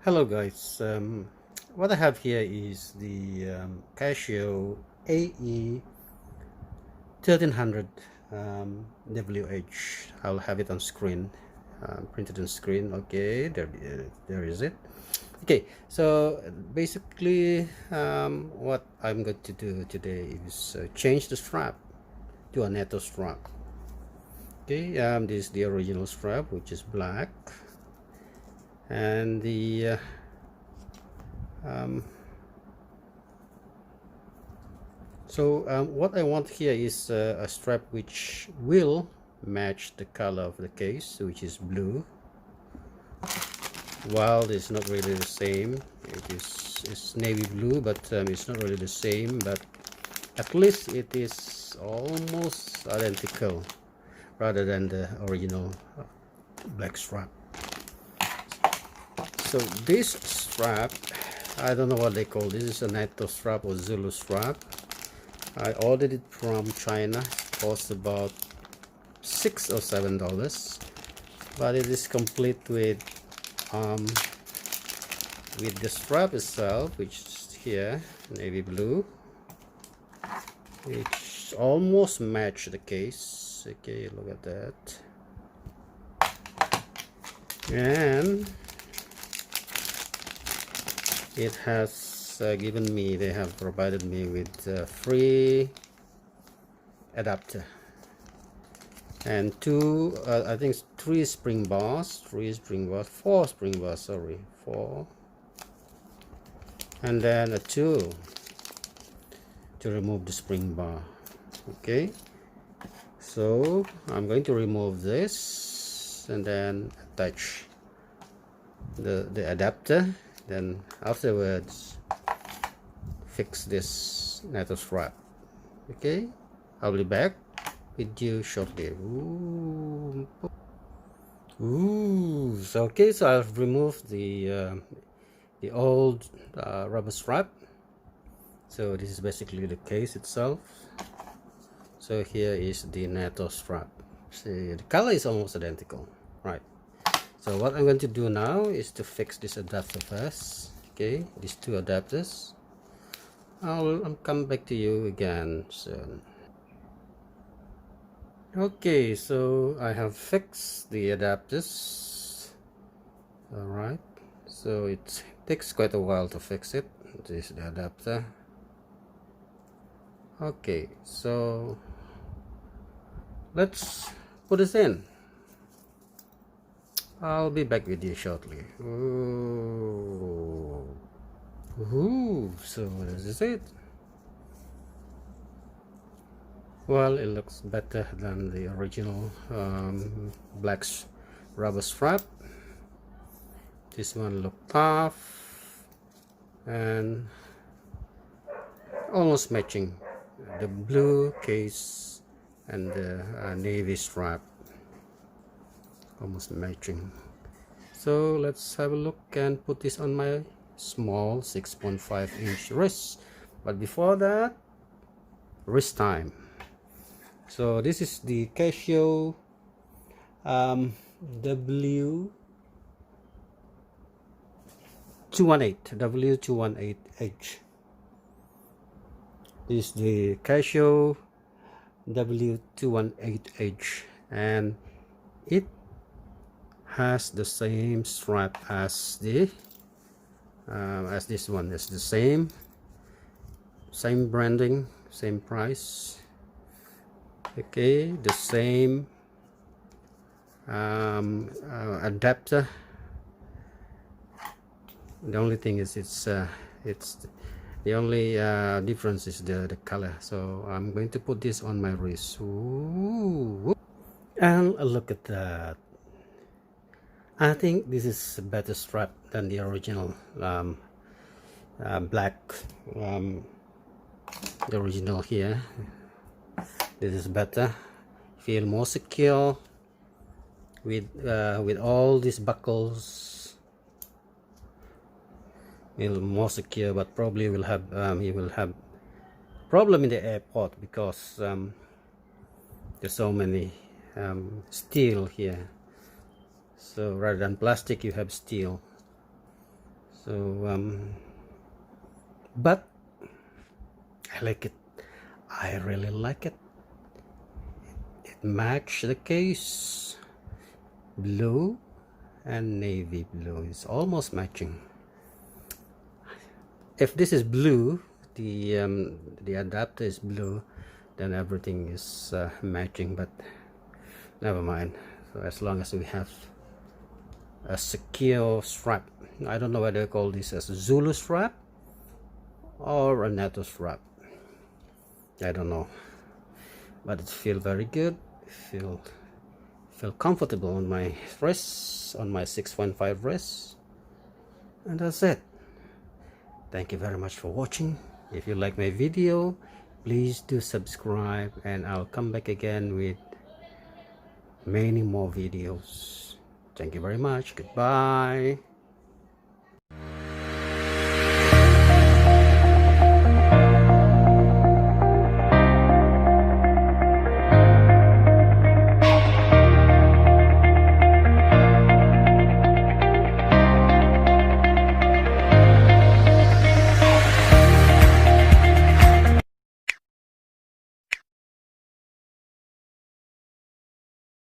Hello guys, what I have here is the CASIO AE-1300 WH. I'll have it on screen, printed on screen. Okay, there is it. Okay, so basically what I'm going to do today is change the strap to a NATO strap. Okay, this is the original strap, which is black, and the what I want here is a strap which will match the color of the case, which is blue. While it's not really the same, it's navy blue, but it's not really the same, but at least it is almost identical rather than the original black strap. So this strap, I don't know what they call this. Is a NATO strap or Zulu strap. I ordered it from China. It cost about $6 or $7, but it is complete with the strap itself, which is here navy blue, which almost match the case. Okay, look at that. And it has they have provided me with a free adapter and I think 4 spring bars, sorry, 4, and then a tool to remove the spring bar. Okay, so I'm going to remove this and then attach the adapter, then afterwards fix this NATO strap. Okay, I'll be back with you shortly. Okay, so I've removed the old rubber strap. So this is basically the case itself. So here is the NATO strap. See, the color is almost identical, right? So what I'm going to do now is to fix this adapter first. Okay, these two adapters. I'll come back to you again soon. Okay, so I have fixed the adapters. Alright, so it takes quite a while to fix it. This is the adapter. Okay, so let's put this in. I'll be back with you shortly. So this is it. Well, it looks better than the original black rubber strap. This one looked tough and almost matching the blue case and the navy strap, almost matching. So let's have a look and put this on my small 6.5-inch wrist. But before that, wrist time. So this is the CASIO W218H. This is the CASIO W218H, and it has the same strap as the as this one. It's the same branding, same price. Okay, the same adapter. The only thing is it's the only difference is the color. So I'm going to put this on my wrist. Ooh. And look at that. I think this is a better strap than the original black, the original here. This is better. Feel more secure with all these buckles. Feel more secure, but probably will have you will have problem in the airport because there's so many steel here. So rather than plastic, you have steel. So but I like it. I really like it. It matched the case. Blue and navy blue is almost matching. If this is blue, the adapter is blue, then everything is matching, but never mind. So as long as we have a secure strap, I don't know whether they call this as a Zulu strap or a NATO strap, I don't know, but it feels very good. Feel comfortable on my wrist, on my 6.5 wrist, and that's it. Thank you very much for watching. If you like my video, please do subscribe, and I'll come back again with many more videos. Thank you very much. Goodbye.